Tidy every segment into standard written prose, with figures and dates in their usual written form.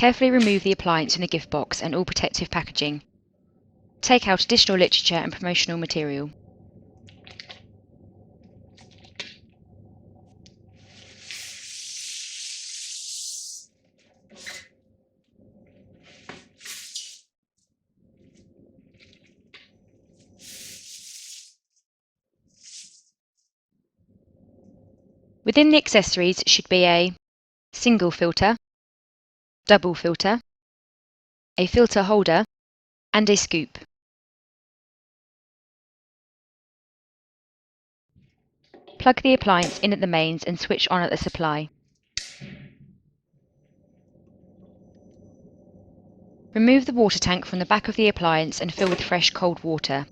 Carefully remove the appliance from the gift box and all protective packaging. Take out additional literature and promotional material. Within the accessories should be a single filter, double filter, a filter holder, and a scoop. Plug the appliance in at the mains and switch on at the supply. Remove the water tank from the back of the appliance and fill with fresh cold water.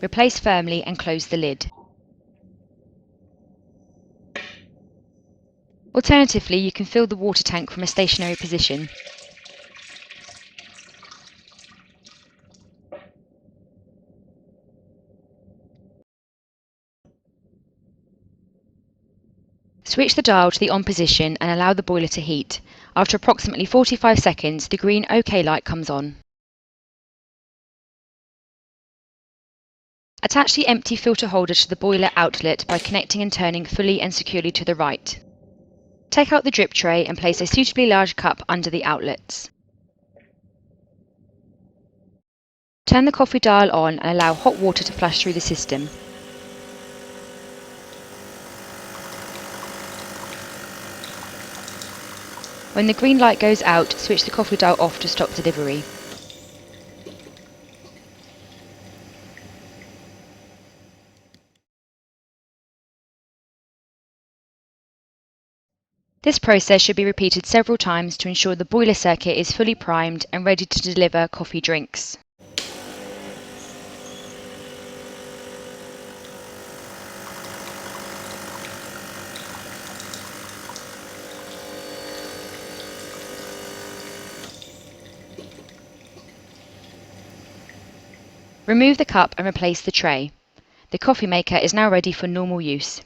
Replace firmly and close the lid. Alternatively, you can fill the water tank from a stationary position. Switch the dial to the on position and allow the boiler to heat. After approximately 45 seconds, the green OK light comes on. Attach the empty filter holder to the boiler outlet by connecting and turning fully and securely to the right. Take out the drip tray and place a suitably large cup under the outlets. Turn the coffee dial on and allow hot water to flush through the system. When the green light goes out, switch the coffee dial off to stop delivery. This process should be repeated several times to ensure the boiler circuit is fully primed and ready to deliver coffee drinks. Remove the cup and replace the tray. The coffee maker is now ready for normal use.